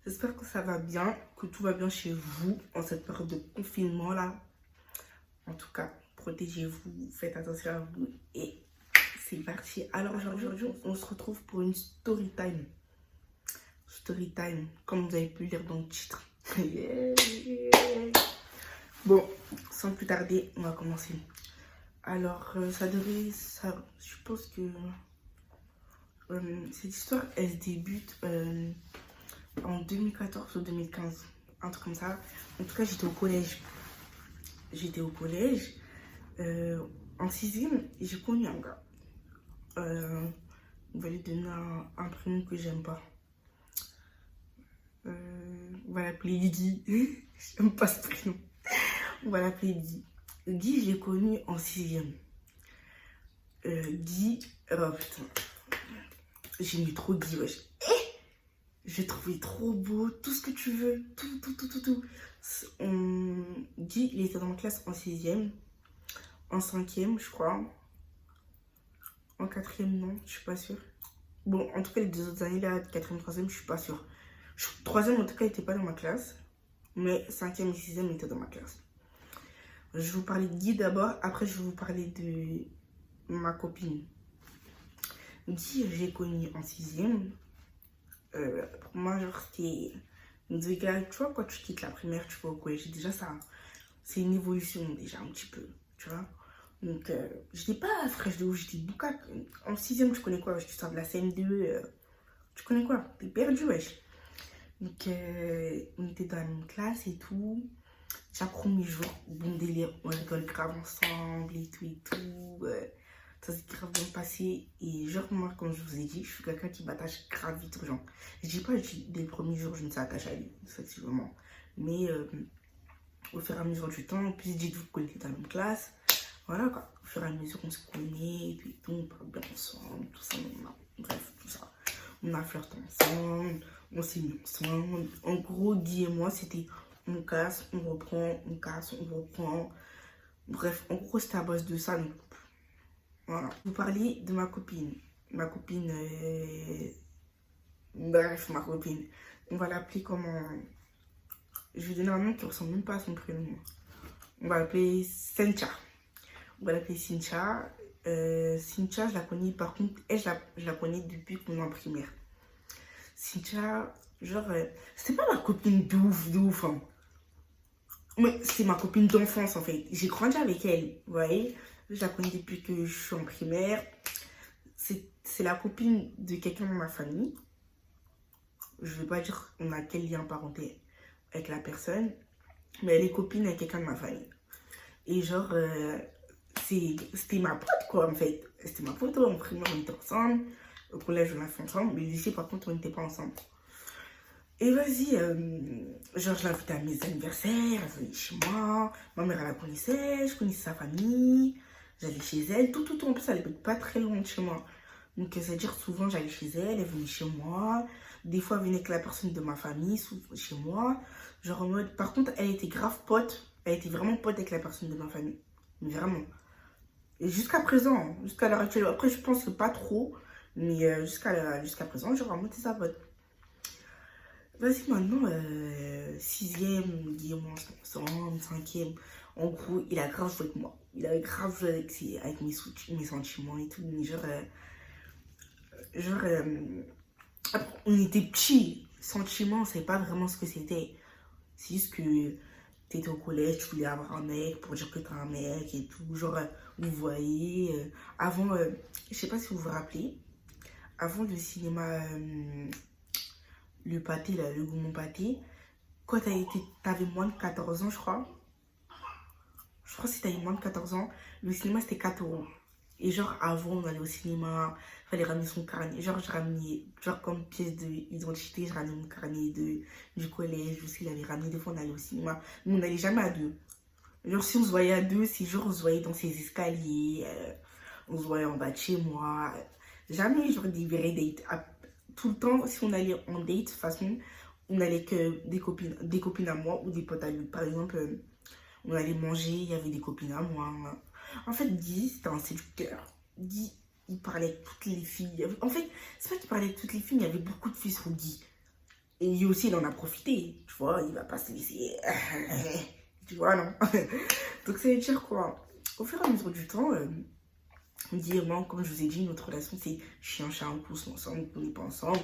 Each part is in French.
J'espère que ça va bien, que tout va bien chez vous en cette période de confinement là. En tout cas, protégez-vous, faites attention à vous et c'est parti. Alors aujourd'hui, on se retrouve pour une story time. Story time, comme vous avez pu lire dans le titre. Yeah. Bon, sans plus tarder, on va commencer. Alors, je pense que cette histoire, elle se débute en 2014 ou 2015, un truc comme ça. En tout cas, j'étais au collège. En sixième, et j'ai connu un gars. On va lui donner un prénom que j'aime pas. On va l'appeler Guy. J'aime pas ce prénom. On va l'appeler Guy. Guy, je l'ai connu en sixième. Guy, oh putain. J'aimais trop Guy, wesh. Je l'ai trouvé trop beau, tout ce que tu veux, tout. Guy, il était dans la classe en sixième, en cinquième, je crois. En quatrième, non, je suis pas sûre. Bon, en tout cas, les 2 autres années, là, quatrième, troisième, je suis pas sûre. Troisième, en tout cas, il était pas dans ma classe. Mais cinquième et sixième, il était dans ma classe. Je vais vous parler de Guy d'abord. Après, je vais vous parler de ma copine. Guy, j'ai connu en sixième. Pour moi, genre, c'était deux gars. Tu vois, quand tu quittes la primaire, tu vas au collège. Déjà, ça, c'est une évolution, déjà, un petit peu. Tu vois. Donc, j'étais pas fraîche de ouf, j'étais boucaque. En sixième, tu connais quoi? Tu sors de la CM2, tu connais quoi? T'es perdu, wesh. Donc, on était dans la même classe et tout. Chaque premier jour, bon délire, on rigole grave ensemble et tout. Ça s'est grave bien passé. Et genre, moi, comme je vous ai dit, je suis quelqu'un qui m'attache grave vite aux gens. Je dis pas, dès le premier jour, je me suis attachée à lui, effectivement. Mais au fur et à mesure du temps, puis dites-vous qu'on était dans la même classe. Voilà quoi, au fur et à mesure on se connaît, et puis tout, on parle bien ensemble, tout ça, bref, tout ça. On a flirté ensemble, on s'est mis ensemble. En gros, Guy et moi, c'était on casse, on reprend, on casse, on reprend. Bref, en gros, c'était à base de ça. Donc, voilà. Vous parliez de ma copine. Ma copine, bref, ma copine. On va l'appeler comment? Je vais donner un nom qui ressemble même pas à son prénom. On va l'appeler Sencha. On va l'appeler Cynthia. Cynthia, je la connais, par contre, elle, je la connais depuis qu'on est en primaire. Cynthia, genre, c'était pas ma copine de ouf, hein. Mais c'est ma copine d'enfance, en fait. J'ai grandi avec elle, vous voyez. Je la connais depuis que je suis en primaire. C'est la copine de quelqu'un de ma famille. Je vais pas dire on a quel lien parenté avec la personne, mais elle est copine avec quelqu'un de ma famille. Et genre, c'était ma pote quoi en fait. C'était ma pote, en primaire on était ensemble, au collège on a fait ensemble, mais lycée par contre on n'était pas ensemble. Et vas-y, genre je l'invitais à mes anniversaires, elle venait chez moi, ma mère elle la connaissait, je connaissais sa famille, j'allais chez elle, tout, en plus elle habite pas très loin de chez moi. Donc c'est-à-dire souvent j'allais chez elle, elle venait chez moi, des fois elle venait avec la personne de ma famille, chez moi, genre en mode, par contre elle était grave pote, elle était vraiment pote avec la personne de ma famille, mais vraiment. Et jusqu'à présent, jusqu'à l'heure actuelle, après je pense que pas trop, mais jusqu'à présent, genre vraiment c'est sa pote. Vas-y maintenant, sixième, Guy et moi ensemble, cinquième, en gros il a grave joué avec moi, il a grave joué avec mes sentiments et tout, mais après, on était petits, sentiments, on savait pas vraiment ce que c'était. C'est juste que t'étais au collège, tu voulais avoir un mec pour dire que t'as un mec et tout. Genre, vous voyez, avant, je sais pas si vous vous rappelez, avant le cinéma, le pâté, là, le Gaumont pâté, quand t'avais moins de 14 ans, je crois. Je crois que si t'avais moins de 14 ans, le cinéma c'était 4 euros. Et genre, avant, on allait au cinéma, il fallait ramener son carnet. Genre, je ramenais, genre, comme pièce d'identité, je ramenais mon carnet du collège. Aussi, il avait ramené, des fois, on allait au cinéma. Mais on n'allait jamais à deux. Genre, si on se voyait à deux, c'est genre, on se voyait dans ses escaliers, on se voyait en bas de chez moi. Jamais, genre, des vrais dates. Tout le temps, si on allait en date, de toute façon, on allait que des copines à moi ou des potes à lui. Par exemple, on allait manger, il y avait des copines à moi. En fait, Guy, c'était un séducteur. Guy, il parlait avec toutes les filles. En fait, c'est pas qu'il parlait avec toutes les filles, mais il y avait beaucoup de filles sur Guy. Et lui aussi, il en a profité. Tu vois, il va pas se laisser. Tu vois, non? Donc, ça veut dire quoi? Au fur et à mesure du temps, Guy et moi, comme je vous ai dit, notre relation, c'est chien, chat, on pousse ensemble, on n'est pas ensemble.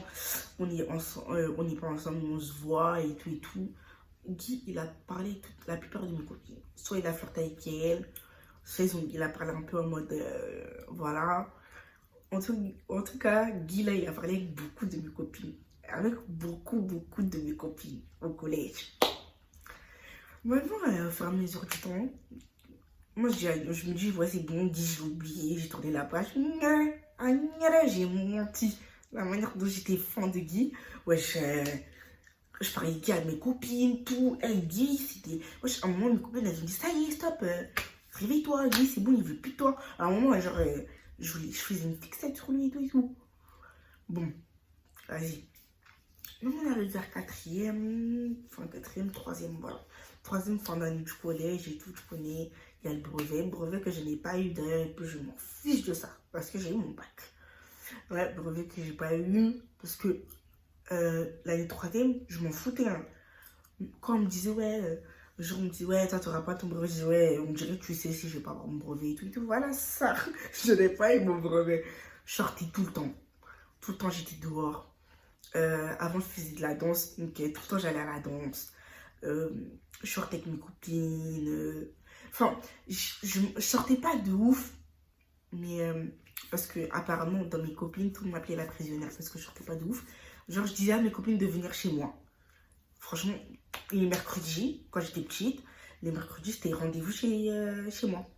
On n'est pas ensemble, on se voit et tout et tout. Guy, il a parlé la plupart de mes copines. Soit il a flirté avec elle, soit il a parlé un peu en mode, voilà. En tout cas, Guy, là, il a parlé avec beaucoup de mes copines. Avec beaucoup de mes copines au collège. Maintenant, au fur et à mesure du temps, moi, je me dis, ouais, c'est bon, Guy, j'ai oublié, j'ai tourné la page. J'ai menti. La manière dont j'étais fan de Guy, ouais, je parlais de Guy à mes copines, tout. Elle dit, c'était. Ouais, à un moment, mes copines, elles ont dit, ça y est, stop, réveille-toi, Guy, c'est bon, il veut plus de toi. À un moment, genre, je faisais une fixette sur lui et tout et tout. Bon, vas-y. Nous, on arrive vers quatrième, troisième, voilà. Troisième, fin d'année du collège et tout, tu connais. Il y a le brevet que je n'ai pas eu d'ailleurs, et puis je m'en fiche de ça, parce que j'ai eu mon bac. Ouais, brevet que j'ai pas eu, parce que l'année troisième, je m'en foutais. Hein. Quand on me disait, ouais, on me dit, ouais, toi, tu n'auras pas ton brevet, je dis, ouais, on dirait que tu sais si je vais pas avoir mon brevet et tout, et tout. Voilà ça, je n'ai pas eu mon brevet. Je sortais tout le temps. Tout le temps, j'étais dehors. Avant, je faisais de la danse, donc tout le temps, j'allais à la danse. Je sortais avec mes copines. Enfin, je sortais pas de ouf, mais parce que apparemment, dans mes copines, tout le monde m'appelait la prisonnière parce que je sortais pas de ouf. Genre, je disais à mes copines de venir chez moi. Franchement, les mercredis, quand j'étais petite, les mercredis, c'était rendez-vous chez moi.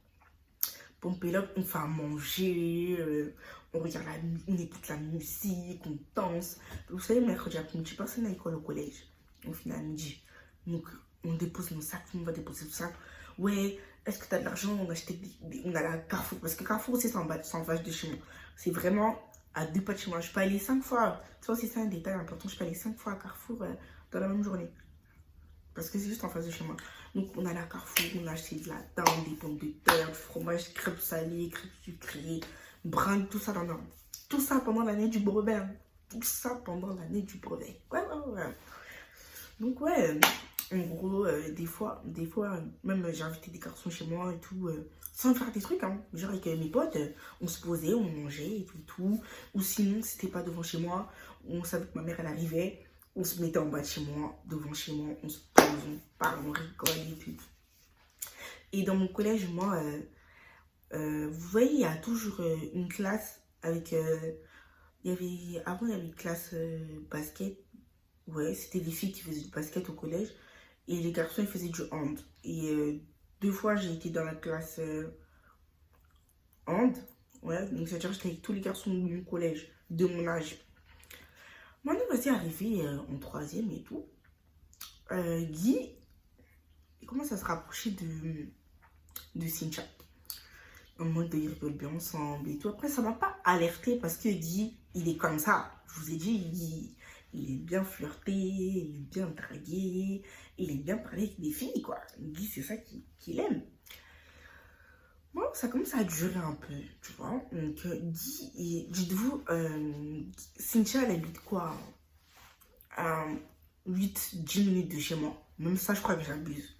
Pompé là, on fait à manger, on regarde on écoute la musique, on danse. Vous savez, mercredi après-midi, personne à l'école au collège. On finit à midi. Donc, on dépose nos sacs, on va déposer tout ça. Ouais, est-ce que tu as de l'argent? On a acheté on a la Carrefour. Parce que Carrefour aussi, c'est en bas, c'est en face de chez moi. C'est vraiment à 2 pas de chez moi. Je peux aller 5 fois. Tu vois, c'est un détail important. Je peux aller 5 fois à Carrefour dans la même journée. Parce que c'est juste en face de chez moi. Donc, on a la Carrefour, on a acheté de la dinde, des pommes de terre, du fromage, crêpes salées, crêpes sucrées, brindes, tout ça dans le... Tout ça pendant l'année du brevet. Hein. Tout ça pendant l'année du brevet. Ouais. Donc, ouais, en gros, des fois, même j'ai invité des garçons chez moi et tout, sans faire des trucs, hein. Genre avec mes potes, on se posait, on mangeait et tout. Ou sinon, c'était pas devant chez moi, on savait que ma mère, elle arrivait. On se mettait en bas de chez moi, devant chez moi, on se pose, on parle, on rigole et tout. Et dans mon collège, moi, vous voyez, il y a toujours une classe avec... avant, il y avait une classe basket. Ouais, c'était des filles qui faisaient du basket au collège. Et les garçons, ils faisaient du hand. Et 2 fois, j'ai été dans la classe hand. Ouais, donc c'est-à-dire que j'étais avec tous les garçons de mon collège, de mon âge. Moi, on est arrivé en troisième et tout. Guy, il commence à se rapprocher de Cynthia. En mode, ils rigolent bien ensemble et tout. Après, ça m'a pas alerté parce que Guy, il est comme ça. Je vous ai dit, il est bien flirté, il est bien dragué, il aime bien parler avec des filles, quoi. Guy, c'est ça qu'il aime. Bon, ça commence à durer un peu, tu vois. Donc, Guy, dites-vous, Cynthia, elle habite quoi? À 8-10 minutes de chez moi. Même ça, je crois que j'abuse.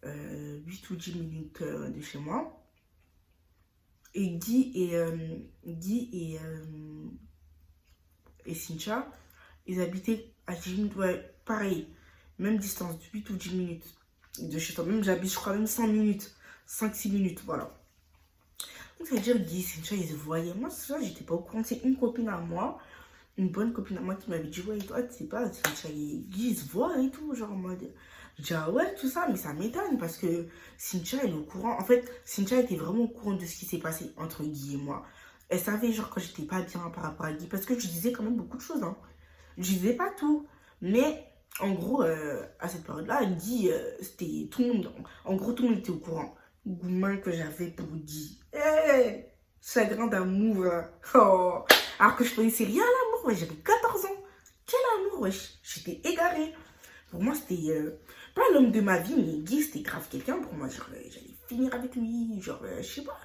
8 ou 10 minutes de chez moi. Et Guy et Cynthia, ils habitaient à 10 minutes, ouais, pareil. Même distance, 8 ou 10 minutes de chez toi. Même j'habite, je crois, même 5 minutes. 5-6 minutes, voilà. Donc, ça veut dire Guy et Cynthia, ils se voyaient. Moi, ça, j'étais pas au courant. C'est une copine à moi. Une bonne copine à moi qui m'avait dit, ouais, toi, tu sais pas, Cynthia et Guy se voient et tout, genre en mode. Je dis, ah ouais, tout ça, mais ça m'étonne parce que Cynthia, elle est au courant. En fait, Cynthia était vraiment au courant de ce qui s'est passé entre Guy et moi. Elle savait, genre, quand j'étais pas bien par rapport à Guy, parce que je disais quand même beaucoup de choses, hein. Je disais pas tout, mais en gros, à cette période-là, Guy, c'était tout le monde, en gros, tout le monde était au courant. Gourmand que j'avais pour Guy. Hey, chagrin d'amour, là. Oh. Alors que je connaissais rien à l'amour, ouais, j'avais 14 ans. Quel amour, wesh. J'étais égarée. Pour moi, c'était pas l'homme de ma vie, mais Guy, c'était grave quelqu'un pour moi. Genre, j'allais finir avec lui. Genre, je sais pas.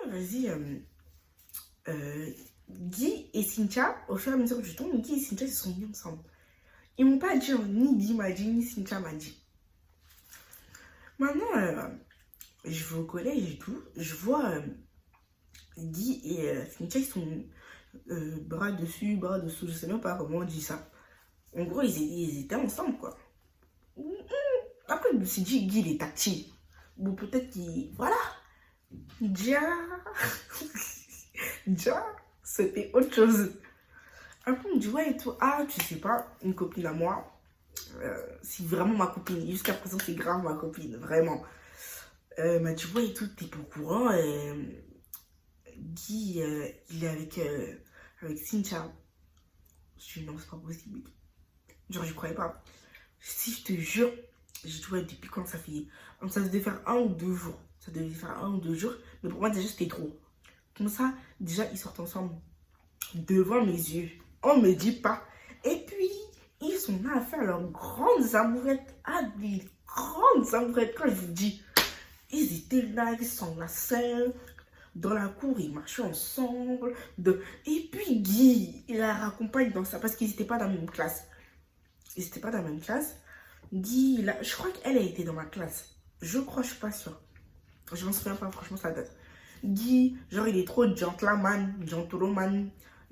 Vas-y. Guy et Cynthia, au fur et à mesure du temps, Guy et Cynthia se sont mis ensemble. Ils m'ont pas dit, hein, ni Guy m'a dit, ni Cynthia m'a dit. Maintenant, je vais au collège et tout. Je vois Guy et Cynthia, ils sont bras dessus, bras dessous. Je sais même pas comment on dit ça. En gros, ils étaient ensemble, quoi. Après, je me suis dit, Guy, il est tactile. Bon, peut-être qu'il... Voilà. Déjà... Déjà, c'était autre chose. Après, on me dit, ouais, et tout. Ah, tu sais pas, une copine à moi, c'est vraiment ma copine. Jusqu'à présent, c'est grave ma copine, vraiment. M'a dit, ouais, et tout, t'es pas au courant. Guy, il est avec Cynthia. Je dis, non, c'est pas possible. Genre, je croyais pas. Si je te jure, j'ai dit, ouais, depuis quand ça fait. Ça devait faire 1 ou 2 jours. Ça devait faire 1 ou 2 jours. Mais pour moi, déjà, c'était trop. Comme ça, déjà, ils sortent ensemble devant mes yeux. On me dit pas. Et puis, ils sont là à faire leurs grandes amourettes. Ah, des grandes amourettes. Quand je vous dis, ils étaient là, ils s'enlaçaient. Dans la cour, ils marchaient ensemble. Et puis, Guy, il la raccompagne dans ça parce qu'ils n'étaient pas dans la même classe. Ils n'étaient pas dans la même classe. Guy, je crois qu'elle a été dans ma classe. Je crois, je suis pas sûre. Je m'en souviens pas, franchement, ça date. Guy, genre, il est trop gentleman.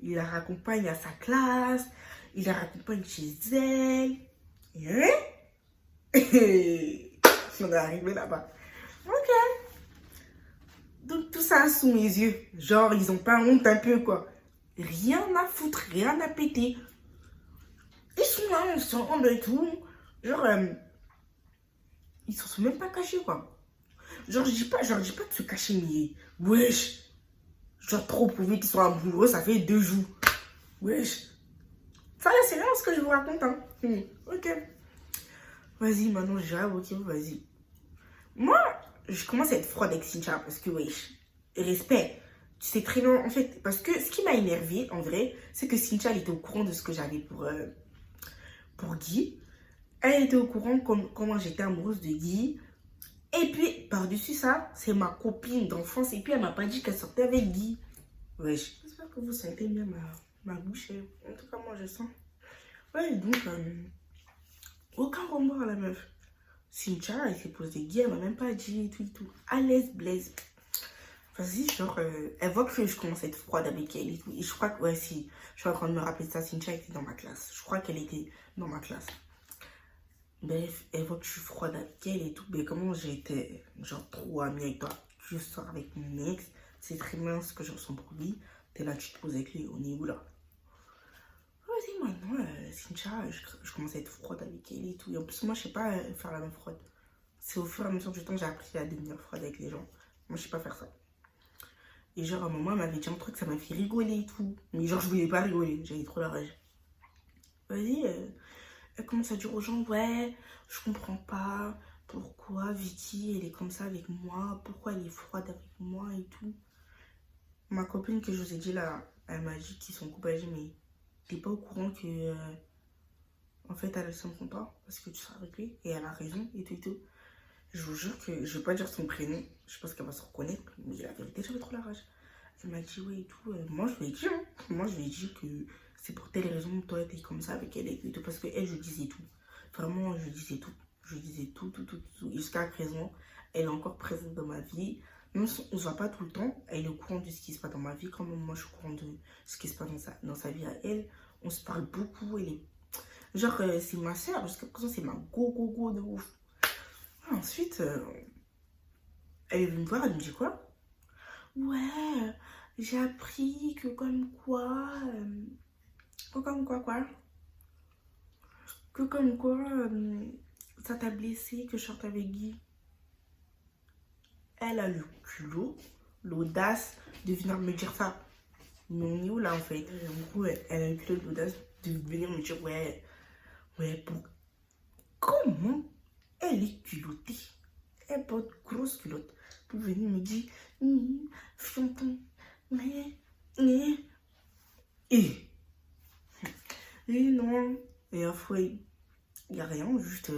Il la raccompagne à sa classe. Il la raccompagne chez elle. Hein? On est arrivé là-bas. Ok. Donc, tout ça sous mes yeux. Genre, ils ont pas honte un peu, quoi. Rien à foutre, rien à péter. Ils sont là ensemble et tout. Genre, ils se sont même pas cachés, quoi. Genre, je dis pas de se cacher, mais wesh. Genre, trop prouvé qu'ils sont amoureux, ça fait 2 jours. Wesh. Ça, là, c'est rien ce que je vous raconte, hein. Ok. Vas-y, maintenant, je dirais, ok, vas-y. Moi, je commence à être froide avec Cynthia parce que, wesh, respect. Tu sais très bien, en fait, parce que ce qui m'a énervé, en vrai, c'est que Cynthia, elle était au courant de ce que j'avais pour Guy. Elle était au courant comment j'étais amoureuse de Guy. Et puis, par-dessus ça, c'est ma copine d'enfance. Et puis, elle m'a pas dit qu'elle sortait avec Guy. Wesh. J'espère que vous sentez bien ma bouche. En tout cas, moi, je sens. Ouais, donc, aucun remords à la meuf. Cynthia, elle s'est posée Guy, elle m'a même pas dit et tout et tout. À l'aise, blaise. Vas-y, genre, elle voit que je commence à être froide avec elle et tout. Et je crois que, ouais, si, je suis en train de me rappeler de ça, Cynthia était dans ma classe. Je crois qu'elle était dans ma classe. Bref, elle voit que je suis froide avec elle et tout. Mais comment j'étais, genre, trop amie avec toi. Je sors avec mon ex, c'est très bien ce que je ressens pour lui. T'es là, tu te poses avec lui au niveau là. Vas-y, maintenant, Cynthia, je commence à être froide avec elle et tout. Et en plus, moi, je sais pas faire la même froide. C'est au fur et à mesure du temps que j'ai appris à devenir froide avec les gens. Moi, je sais pas faire ça. Et genre, à un moment, elle m'avait dit un truc, ça m'a fait rigoler et tout. Mais genre, je voulais pas rigoler, j'avais trop la rage. Vas-y, elle commence à dire aux gens, ouais, je comprends pas pourquoi Vicky, elle est comme ça avec moi, pourquoi elle est froide avec moi et tout. Ma copine que je vous ai dit là, elle m'a dit qu'ils sont coupés, elle a dit, mais t'es pas au courant que, en fait, elle s'en comprend pas parce que tu seras avec lui et elle a raison et tout et tout. Je vous jure que je vais pas dire son prénom, je pense qu'elle va se reconnaître, mais la vérité, j'avais trop la rage. Elle m'a dit, ouais et tout, moi je lui ai dit, hein. Moi je lui ai dit que c'est pour telle raison, toi t'es comme ça avec elle et tout, parce que elle, je disais tout. Vraiment, je disais tout. Je disais tout. Jusqu'à présent, elle est encore présente dans ma vie. Même si on se voit pas tout le temps, elle est au courant de ce qui se passe dans ma vie, comme moi je suis au courant de ce qui se passe dans sa vie à elle. On se parle beaucoup, elle est... Genre, c'est ma soeur, jusqu'à présent, c'est ma go de ouf. Ensuite, elle est venue me voir, elle me dit quoi? Ouais, j'ai appris que comme quoi... Que comme quoi, ça t'a blessé que je sorte avec Guy. Elle a le culot, l'audace de venir me dire ça. Mais on est où là en fait? En gros, elle a le culot, l'audace de venir me dire ouais, pour... Comment elle est culottée? Elle porte grosse culotte pour venir me dire fianton, mais et non, et après il n'y a rien, juste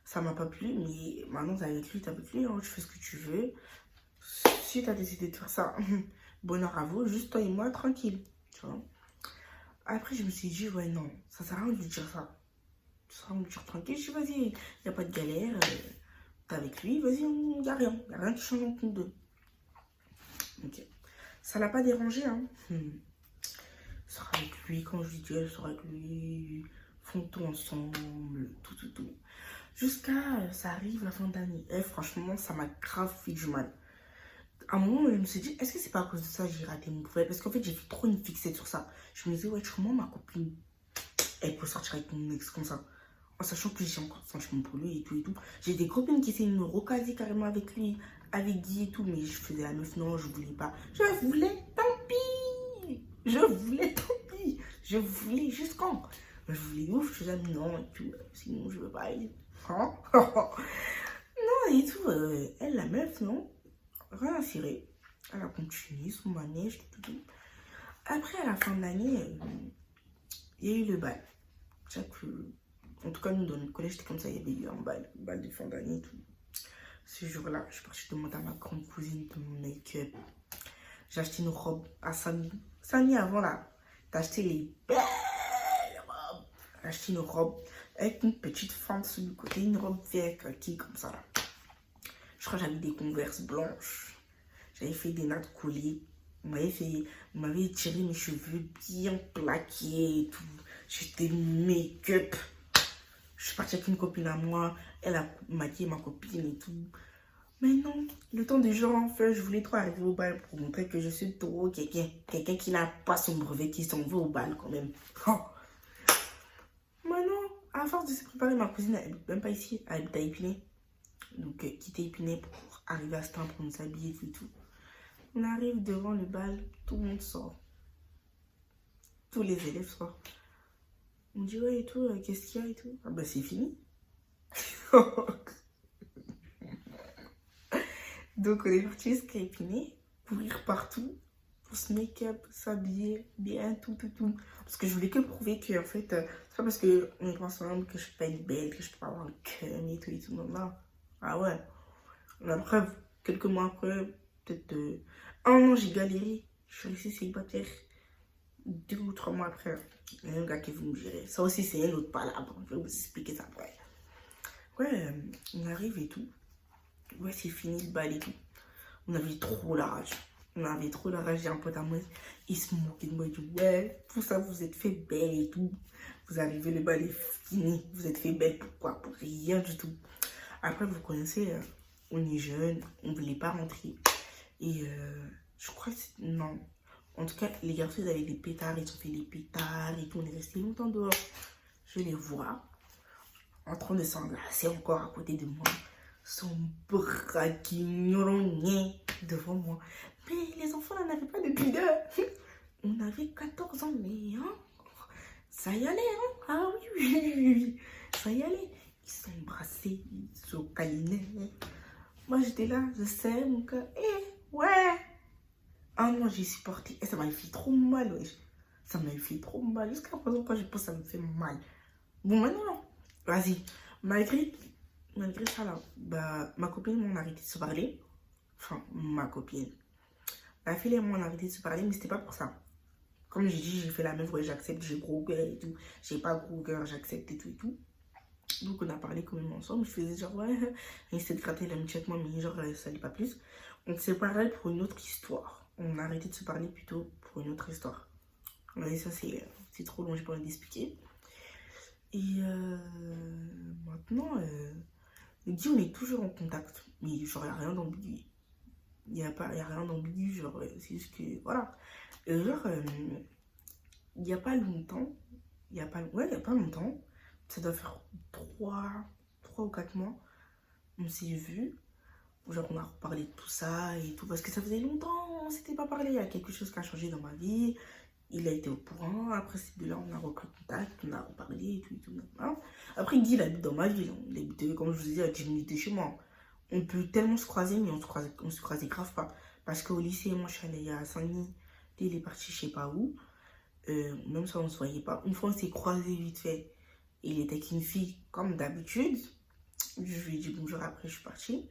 ça m'a pas plu, mais maintenant t'as avec lui, hein, tu fais ce que tu veux. Si t'as décidé de faire ça, bonheur à vous, juste toi et moi, tranquille, tu vois. Après je me suis dit, ouais non, ça sert à rien de lui dire ça. seras en voiture tranquille. Je dis, vas-y, il n'y a pas de galère. T'es avec lui, vas-y, il n'y a rien. Il n'y a rien qui change entre nous deux. Ok. Ça l'a pas dérangé, hein. Sera avec lui, quand je lui dis, elle sera avec lui. Font tout ensemble, tout. Jusqu'à, ça arrive la fin d'année. Et franchement, ça m'a grave fait du mal. À un moment, je me suis dit, est-ce que c'est pas à cause de ça que j'ai raté mon nouvelle? Parce qu'en fait, j'ai fait trop une fixette sur ça. Je me disais, ouais, comment ma copine, elle peut sortir avec mon ex comme ça? En sachant que j'ai encore franchement pour lui et tout. J'ai des copines qui essaient de me recaser carrément avec lui, avec Guy et tout, mais je faisais la meuf, non, je voulais pas. Je voulais, tant pis. Je voulais, tant pis. Je voulais jusqu'en. Je voulais ouf, je faisais non et tout, sinon je veux pas aller. Hein? Non et tout, elle, la meuf, non, rien à cirer. Elle a continué son manège, tout. Après, à la fin de l'année, il y a eu le bal. En tout cas, nous, dans notre collège, c'était comme ça, il y avait eu un bal de fin d'année et tout. Ce jour-là, je suis partie demander à ma grande cousine de mon make-up. J'ai acheté une robe à Samy. Samy, avant là, t'as acheté les belles robes. J'ai acheté une robe avec une petite fente sur le côté, une robe verte kaki comme ça là. Je crois que j'avais des Converse blanches. J'avais fait des nattes collées. On m'avait tiré mes cheveux bien plaqués et tout. J'étais make-up. Je suis partie avec une copine à moi. Elle a maquillé ma copine et tout. Mais non, le temps des jours en fait, je voulais trop arriver au bal pour montrer que je suis trop quelqu'un. Quelqu'un qui n'a pas son brevet, qui s'en veut au bal quand même. Oh. Mais non, à force de se préparer, ma cousine, elle habite même pas ici. Elle habite à Épinay. Donc, quitter Épinay pour arriver à Stein pour nous habiller et tout. On arrive devant le bal, tout le monde sort. Tous les élèves sortent. On dit ouais et tout, qu'est-ce qu'il y a et tout. Ah bah c'est fini. Donc on est parti jusqu'à Épinay, courir partout, pour se make-up, s'habiller bien, tout. Parce que je voulais que prouver que en fait, c'est pas parce qu'on est ensemble que je peux pas être belle, que je peux pas avoir le cum et tout. Non. Ah ouais. La preuve, quelques mois après, peut-être un an j'ai galéré. Je suis restée célibataire. 2 ou 3 mois après, il y a un gars qui veut me gérer. Ça aussi, c'est une autre palabre. Je vais vous expliquer ça après. Ouais, on arrive et tout. Ouais, c'est fini le bal et tout. On avait trop la rage. J'ai un pote à moi, il se moquait de moi. Il dit, ouais, pour ça, vous êtes fait belle et tout. Vous arrivez, le bal est fini. Vous êtes fait belle, pourquoi? Pour rien du tout. Après, vous connaissez, on est jeune, on ne voulait pas rentrer. Et je crois que c'est... Non. En tout cas, les garçons, ils avaient des pétards, ils ont fait des pétards et tout. On est resté longtemps dehors. Je les vois en train de s'enlacer encore à côté de moi. Son bras qui gnorognait devant moi. Mais les enfants n'avaient pas de pudeur. On avait 14 ans, mais hein, ça y allait. Hein? Ah oui. Ça y allait. Ils s'embrassaient, ils se câlinaient. Moi, j'étais là, je sais, mon cœur. Ouais. Ah non, j'ai supporté. Et ça m'a fait trop mal, wesh. Ça m'a fait trop mal. Jusqu'à présent, quand je pense, ça me fait mal. Bon, maintenant, vas-y. Malgré ça, là, bah, ma copine et moi, on a arrêté de se parler. Enfin, ma copine. Ma fille et moi, on a arrêté de se parler, mais c'était pas pour ça. Comme j'ai dit, j'ai fait la même, ouais, j'accepte, j'ai gros cœur et tout. J'ai pas gros cœur, j'accepte et tout. Donc, on a parlé quand même ensemble. Je faisais genre, ouais, il essaie de gratter l'amitié avec moi, mais genre, ça allait pas plus. On s'est parlé pour une autre histoire. On a arrêté de se parler plutôt pour une autre histoire. Mais ça, c'est trop long, j'ai pas envie d'expliquer. Et maintenant, Guy, on est toujours en contact. Mais genre, il n'y a rien d'ambigu. Il n'y a rien d'ambigu, genre, c'est juste que, voilà. Genre, il n'y a pas longtemps, il y a pas longtemps, ça doit faire 3 ou 4 mois, on s'est vus. Genre, on a reparlé de tout ça et tout, parce que ça faisait longtemps, on s'était pas parlé. Il y a quelque chose qui a changé dans ma vie. Il a été au courant. Après, c'est de là, on a repris contact, on a reparlé et tout. Hein. Après, Guy, il habite dans ma ville. Il habite, comme je vous ai dit, à 10 minutes de chez moi. On peut tellement se croiser, mais on se croisait grave pas. Parce qu'au lycée, moi, je suis allée à Saint-Denis. Il est parti je sais pas où. Même ça, on se voyait pas. Une fois, on s'est croisés vite fait. Il était avec une fille, comme d'habitude. Je lui ai dit bonjour, après, je suis partie.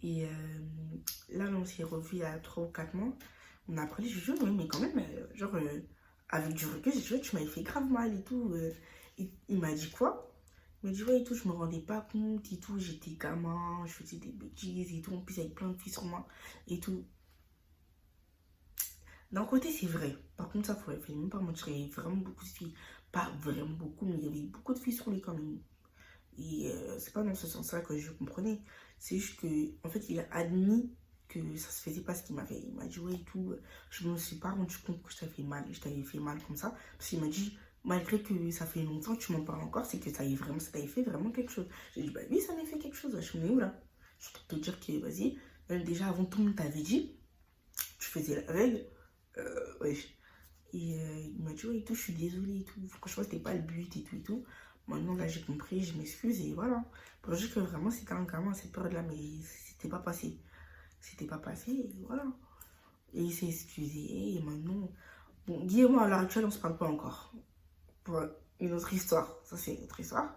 Et là, on s'est revus il y a 3 ou 4 mois. On a parlé, je lui ai dit, oui, mais quand même, genre, avec du recul, j'ai dit, tu m'avais fait grave mal et tout. Il m'a dit quoi? Il m'a dit ouais et tout, je me rendais pas compte et tout, j'étais gamin, je faisais des bêtises et tout, en plus avec plein de filles sur moi et tout. D'un côté, c'est vrai. Par contre, ça, il fallait même pas mentir. Il y avait vraiment beaucoup de filles. Pas vraiment beaucoup, mais il y avait beaucoup de filles sur lui quand même. Et c'est pas dans ce sens-là que je comprenais. C'est juste que, en fait, il a admis que ça se faisait pas ce qu'il m'a fait. Il m'a dit, ouais, et tout. Je me suis pas rendu compte que je t'avais fait mal. Je t'avais fait mal comme ça. Parce qu'il m'a dit, malgré que ça fait longtemps que tu m'en parles encore, c'est que ça t'avait fait vraiment quelque chose. J'ai dit, bah oui, ça m'a fait quelque chose. Je suis où là? Je peux te dire que, vas-y, déjà avant tout le monde t'avait dit, tu faisais la règle. Ouais. Et il m'a dit, ouais, et tout, je suis désolée et tout. Franchement, c'était pas le but et tout et tout. Maintenant, là, j'ai compris, je m'excuse et voilà. Pour dire que vraiment, c'était un gamin à cette période-là, mais c'était pas passé. C'était pas passé et voilà. Et il s'est excusé et maintenant. Bon, Guy et moi, à l'heure actuelle, on se parle pas encore. Pour une autre histoire. Ça, c'est une autre histoire.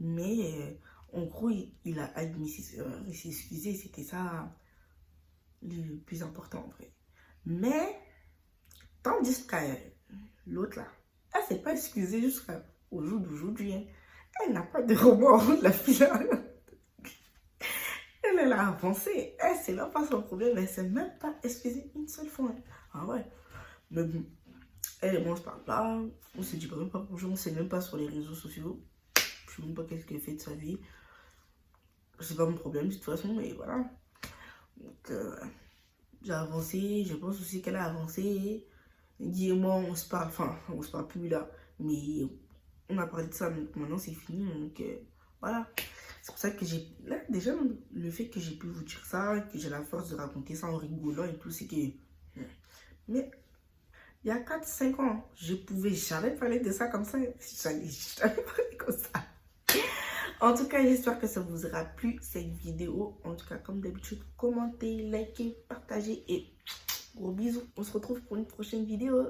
Mais en gros, il a admis ses erreurs, il s'est excusé. C'était ça le plus important en vrai. Mais. Tandis qu'à l'autre là, elle s'est pas excusée jusqu'au jour d'aujourd'hui. Hein. Elle n'a pas de remords, la fille là. Elle a avancé. Elle, c'est même pas son problème. Elle s'est même pas excusée une seule fois. Hein. Ah ouais. Mais bon, elle et moi on se parle pas. On se dit pas même pas bonjour. On sait même pas sur les réseaux sociaux. Je sais même pas qu'est-ce qu'elle fait de sa vie. C'est pas mon problème de toute façon. Mais voilà. Donc j'ai avancé. Je pense aussi qu'elle a avancé. Guy et moi, on se parle, enfin, on se parle plus là, mais on a parlé de ça, donc maintenant c'est fini, donc voilà. C'est pour ça que j'ai, là, déjà, le fait que j'ai pu vous dire ça, que j'ai la force de raconter ça en rigolant et tout, c'est que, mais, il y a 4-5 ans, je pouvais jamais parler de ça comme ça, j'allais jamais parler comme ça. En tout cas, j'espère que ça vous aura plu, cette vidéo. En tout cas, comme d'habitude, commentez, likez, partagez et... Gros bisous, on se retrouve pour une prochaine vidéo.